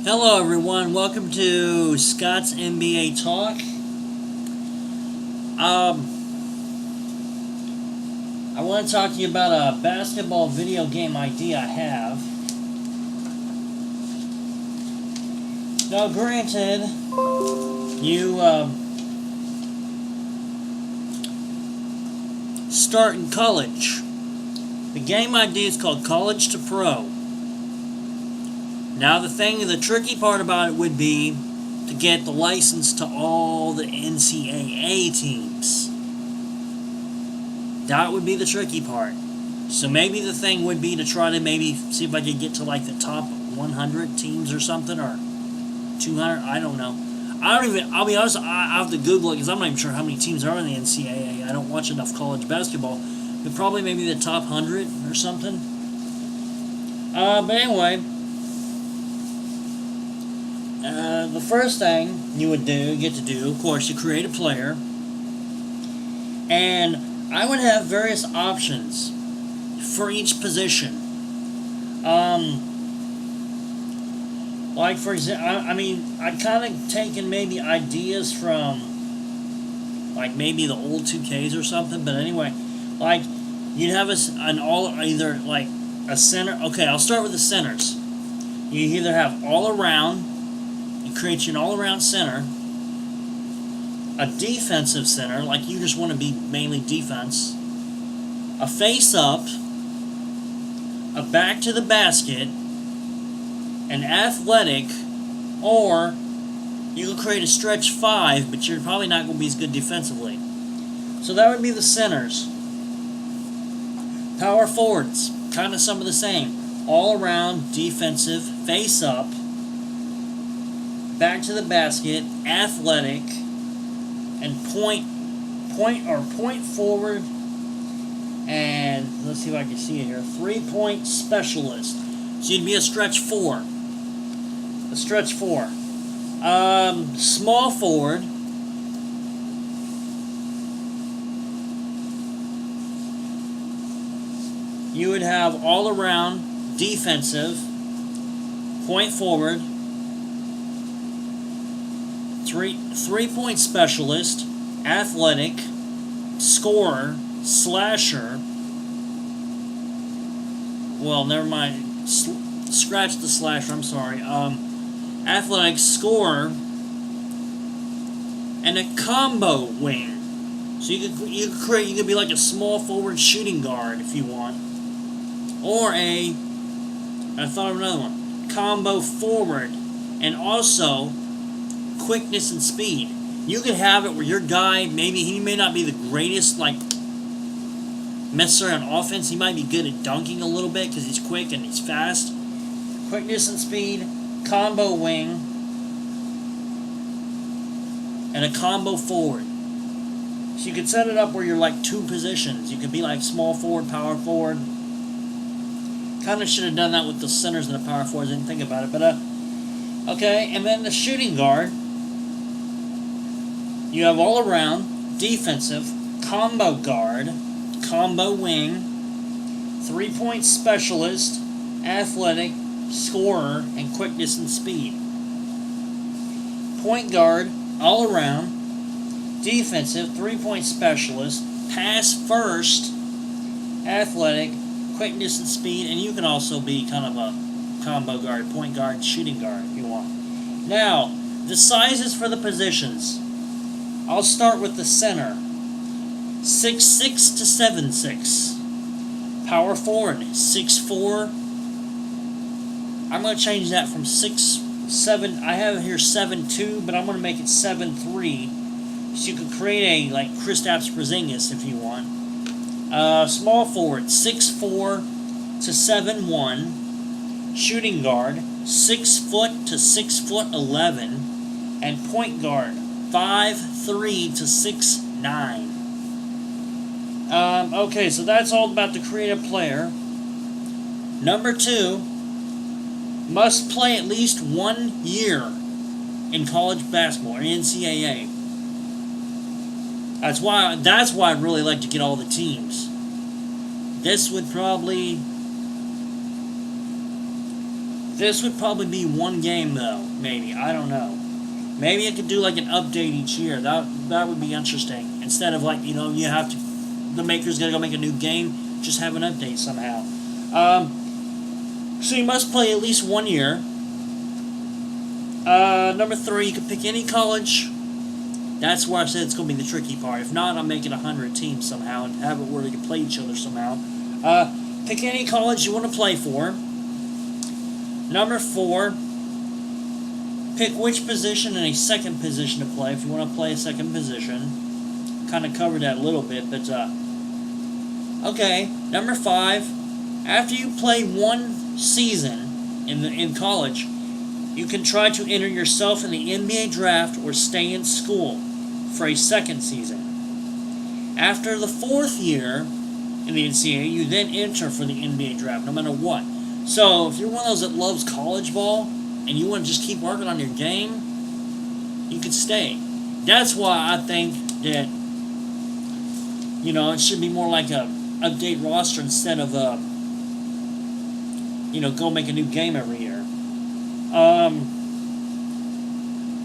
Hello everyone, welcome to Scott's NBA Talk. I want to talk to you about a basketball video game idea I have. Now granted, you start in college. The game idea is called College to Pro. Now the tricky part about it would be to get the license to all the NCAA teams. That would be the tricky part. So maybe the thing would be to try to maybe see if I could get to like the top 100 teams or something, or 200, I don't know. I'll be honest, I have to Google it because I'm not even sure how many teams are in the NCAA. I don't watch enough college basketball. But probably maybe the top 100 or something. But anyway, the first thing you would get to do, of course, you create a player. And I would have various options for each position. Like, for example, I'd kind of taken maybe ideas from, like, maybe the old 2Ks or something, but anyway, like, you'd have a center. Okay, I'll start with the centers. You either have all around, you create an all around center, a defensive center, like you just want to be mainly defense, a face up, a back to the basket, an athletic, or you could create a stretch 5, but you're probably not going to be as good defensively. So that would be the centers. Power forwards, kind of some of the same. All around, defensive, face up, back to the basket, athletic, and point forward, and let's see if I can see it here. 3-point specialist. So you'd be a stretch 4. A stretch 4. Small forward. You would have all around, defensive, point forward, 3-point specialist, athletic, scorer, slasher. Well, never mind. Scratch the slasher. I'm sorry. Athletic, scorer, and a combo wing. So you could be like a small forward shooting guard if you want, or I thought of another one. Combo forward, and also quickness and speed. You could have it where your guy, maybe he may not be the greatest, like, necessarily on offense. He might be good at dunking a little bit because he's quick and he's fast. Quickness and speed, combo wing, and a combo forward. So you could set it up where you're like 2 positions. You could be like small forward, power forward. Kind of should have done that with the centers and the power forwards. I didn't think about it, but okay. And then the shooting guard. You have all around, defensive, combo guard, combo wing, 3-point specialist, athletic, scorer, and quickness and speed. Point guard, all around, defensive, 3-point specialist, pass first, athletic, quickness and speed, and you can also be kind of a combo guard, point guard, shooting guard if you want. Now, the sizes for the positions. I'll start with the center. 6'6" to 7'6". Power forward, 6'4". I'm going to change that from 6'7". I have it here 7'2", but I'm going to make it 7'3". So you can create a, like, Kristaps Porzingis if you want. Small forward, 6'4" to 7'1". Shooting guard, 6 foot to 6'11". And point guard, 5'3" to 6'9". Okay, so that's all about the creative player. Number 2, must play at least 1 year in college basketball or NCAA. That's why I'd really like to get all the teams. This would probably This would probably be one game though, maybe. I don't know. Maybe it could do like an update each year. That would be interesting. Instead of like, you have to, the maker's gonna go make a new game, just have an update somehow. So you must play at least 1 year. Number 3, you can pick any college. That's where I said it's going to be the tricky part. If not, I'll make it 100 teams somehow and have it where they can play each other somehow. Pick any college you want to play for. Number 4, pick which position and a second position to play if you want to play a second position. Kind of covered that a little bit, but okay. Number 5, after you play 1 season in college, you can try to enter yourself in the NBA draft or stay in school for a second season. After the 4th year in the NCAA, you then enter for the NBA draft, no matter what. So, if you're one of those that loves college ball, and you want to just keep working on your game, you can stay. That's why I think that, it should be more like a update roster instead of go make a new game every year.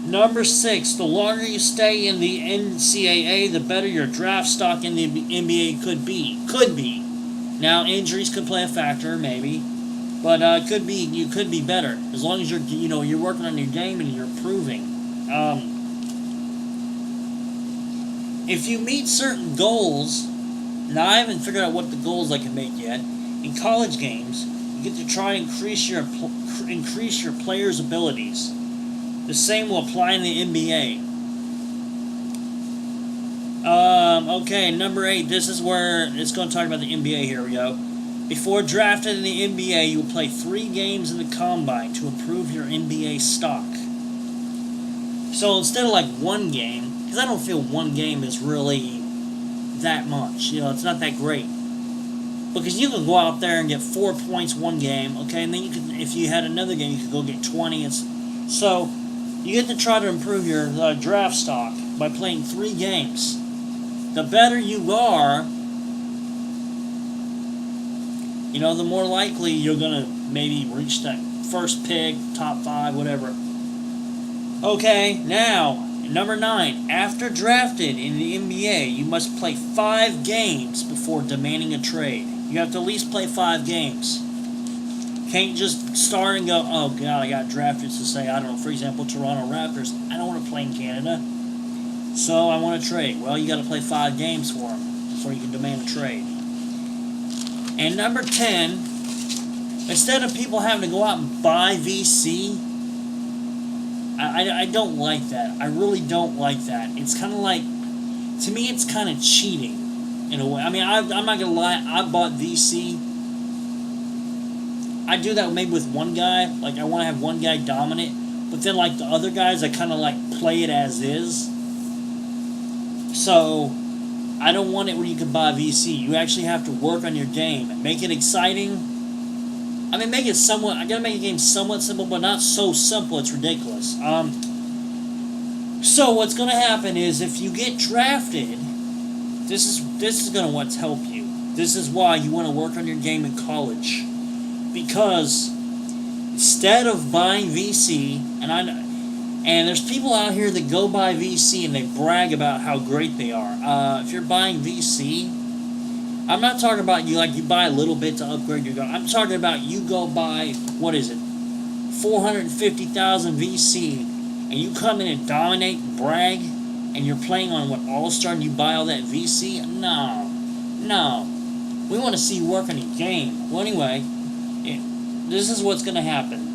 Number 6, the longer you stay in the NCAA, the better your draft stock in the NBA could be. Now, injuries could play a factor, maybe, but you could be better as long as you're working on your game and you're improving. If you meet certain goals, now I haven't figured out what the goals I can make yet. In college games, you get to try and increase your players' abilities. The same will apply in the NBA. Okay, number 8. This is where it's going to talk about the NBA. Here we go. Before drafted in the NBA, you will play 3 games in the Combine to improve your NBA stock. So instead of like 1 game, because I don't feel 1 game is really that much. It's not that great. Because you can go out there and get 4 points 1 game, okay, and then you can, if you had another game, you could go get 20. So you get to try to improve your draft stock by playing 3 games. The better you are, the more likely you're going to maybe reach that first pick, top 5, whatever. Okay, now, number 9. After drafted in the NBA, you must play 5 games before demanding a trade. You have to at least play 5 games. Can't just start and go, oh God, I got drafted to say, I don't know, for example, Toronto Raptors. I don't want to play in Canada, so I want to trade. Well, you got to play 5 games for them before you can demand a trade. And number 10, instead of people having to go out and buy VC, I don't like that. I really don't like that. It's kind of like, to me, it's kind of cheating in a way. I mean, I'm not going to lie, I bought VC. I do that maybe with one guy. Like, I want to have one guy dominant. But then, like, the other guys, I kind of, like, play it as is. So, I don't want it where you can buy VC. You actually have to work on your game. Make it exciting. I mean, make it somewhat... I gotta make a game somewhat simple, but not so simple it's ridiculous. So, what's gonna happen is, if you get drafted, this is gonna help you. This is why you want to work on your game in college. Because instead of buying VC, and there's people out here that go buy VC and they brag about how great they are. If you're buying VC, I'm not talking about you buy a little bit to upgrade your gun. I'm talking about you go buy, 450,000 VC, and you come in and dominate and brag, and you're playing on All-Star and you buy all that VC? No. We want to see you work on your game. Well, anyway, this is what's going to happen.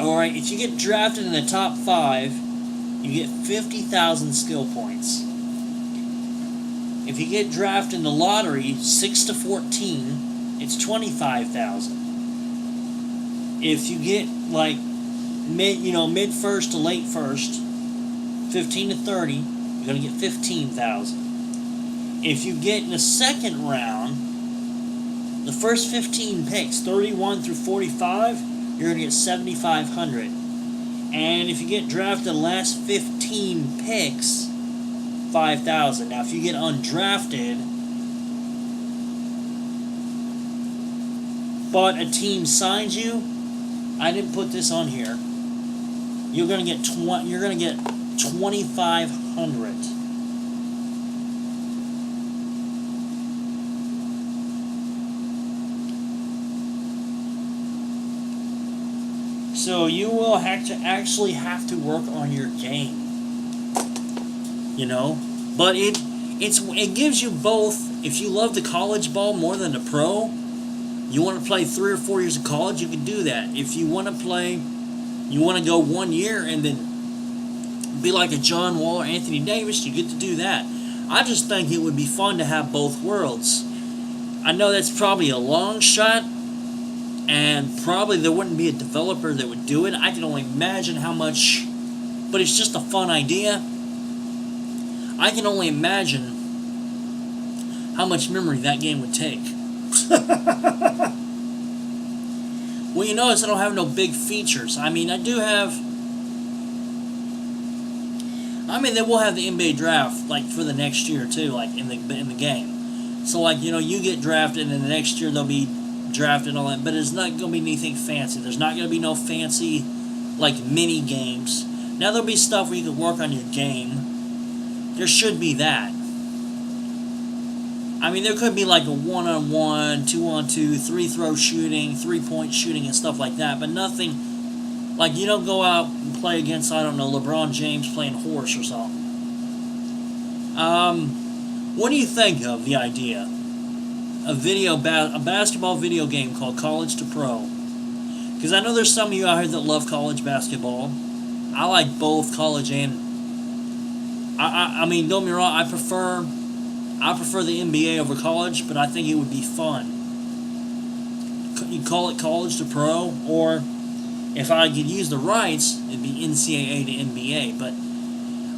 Alright, if you get drafted in the top 5, you get 50,000 skill points. If you get drafted in the lottery, 6 to 14, it's 25,000. If you get, mid-first to late first, 15 to 30, you're going to get 15,000. If you get in the second round, the first 15 picks, 31 through 45, you're going to get 7,500. And if you get drafted the last 15 picks, 5,000. Now, if you get undrafted, but a team signs you, I didn't put this on here. You're gonna get 2,500. So you will actually have to work on your game. You know, but it gives you both. If you love the college ball more than the pro, you want to play 3 or 4 years of college, you can do that. If you want to go 1 year and then be like a John Wall or Anthony Davis, you get to do that. I just think it would be fun to have both worlds. I know that's probably a long shot, and probably there wouldn't be a developer that would do it. I can only imagine how much, but it's just a fun idea. I can only imagine how much memory that game would take. Well, you notice I don't have no big features. I mean, they will have the NBA draft like for the next year too, like in the game. So like, you know, you get drafted and the next year they'll be drafted and all that, but it's not going to be anything fancy. There's not going to be no fancy like mini games. Now there'll be stuff where you can work on your game. There should be that. I mean, there could be like a 1-on-1, 2-on-2, 3-throw shooting, 3-point shooting and stuff like that, but nothing, like you don't go out and play against, I don't know, LeBron James playing horse or something. What do you think of the idea? A basketball video game called College to Pro? Because I know there's some of you out here that love college basketball. I like both college and I mean, don't get me wrong, I prefer the NBA over college, but I think it would be fun. You call it College to Pro, or if I could use the rights, it'd be NCAA to NBA. But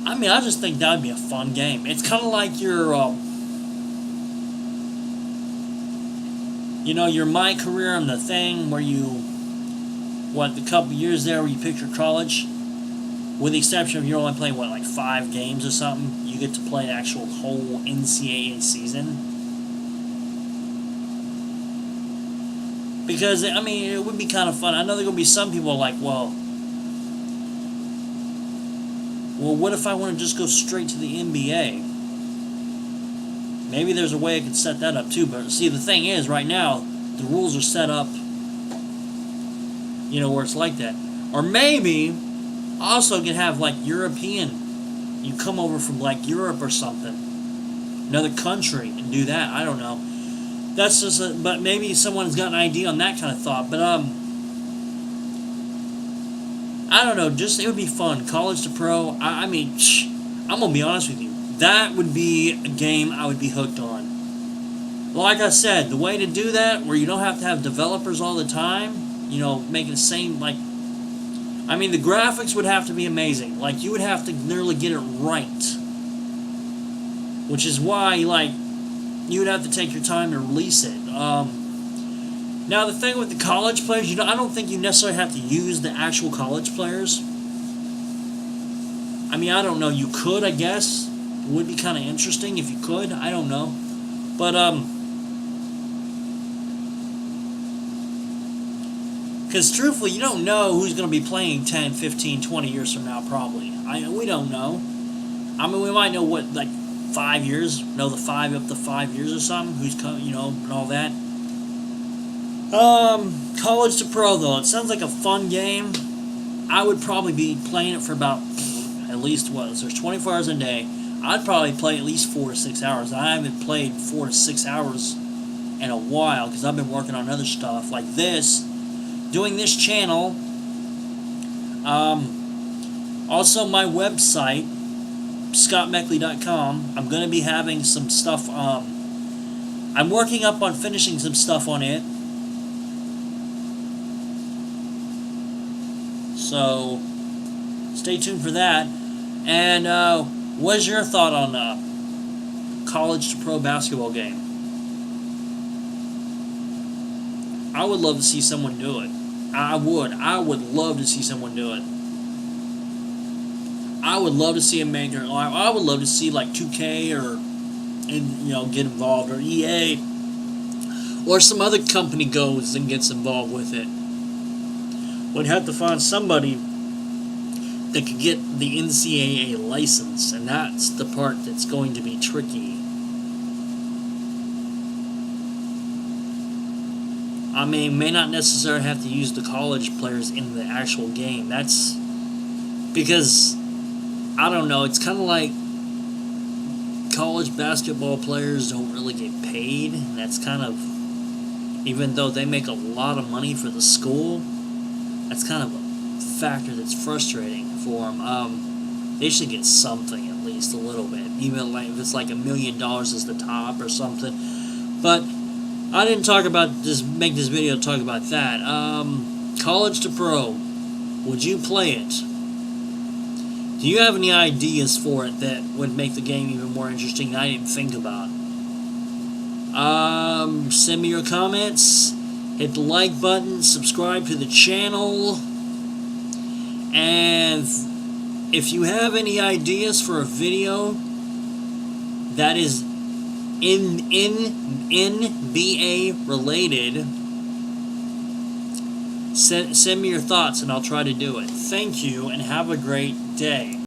I mean, I just think that would be a fun game. It's kind of like your My Career on the Thing, where the couple years there where you pick your college. With the exception of you're only playing, like 5 games or something, you get to play the actual whole NCAA season. Because, I mean, it would be kind of fun. I know there are going to be some people like, well, what if I want to just go straight to the NBA? Maybe there's a way I could set that up too, but see, the thing is, right now, the rules are set up, where it's like that. Or maybe also can have like European, you come over from like Europe or something, another country, and do that. I don't know. That's just but maybe someone's got an idea on that kind of thought. But I don't know. Just it would be fun. College to Pro. I mean, I'm gonna be honest with you. That would be a game I would be hooked on. Like I said, the way to do that, where you don't have to have developers all the time, making the same like. I mean, the graphics would have to be amazing. Like, you would have to literally get it right. Which is why, like, you would have to take your time to release it. Now, the thing with the college players, I don't think you necessarily have to use the actual college players. I mean, I don't know. You could, I guess. It would be kind of interesting if you could. I don't know. But, because truthfully, you don't know who's going to be playing 10, 15, 20 years from now, probably. We don't know. I mean, we might know what, like 5 years, up to 5 years or something, who's coming, and all that. College to Pro, though, it sounds like a fun game. I would probably be playing it for about, at least, there's 24 hours a day. I'd probably play at least 4 to 6 hours. I haven't played 4 to 6 hours in a while, because I've been working on other stuff, like this. Doing this channel, also my website, scottmeckley.com. I'm going to be having some stuff, I'm working up on finishing some stuff on it, so stay tuned for that. And what's your thought on College to Pro basketball game? I would love to see someone do it. I would love to see someone do it. I would love to see a maker. I would love to see like 2K get involved, or EA, or some other company goes and gets involved with it. would have to find somebody that could get the NCAA license, and that's the part that's going to be tricky. I mean, may not necessarily have to use the college players in the actual game. That's because, I don't know, it's kind of like college basketball players don't really get paid. And that's kind of, even though they make a lot of money for the school, that's kind of a factor that's frustrating for them. They should get something, at least a little bit, even like if it's like $1 million as the top or something. But I didn't talk about this. Make this video to talk about that. College to pro. Would you play it? Do you have any ideas for it that would make the game even more interesting that I didn't think about? Send me your comments. Hit the like button. Subscribe to the channel. And if you have any ideas for a video that is NBA related, send me your thoughts and I'll try to do it. Thank you and have a great day.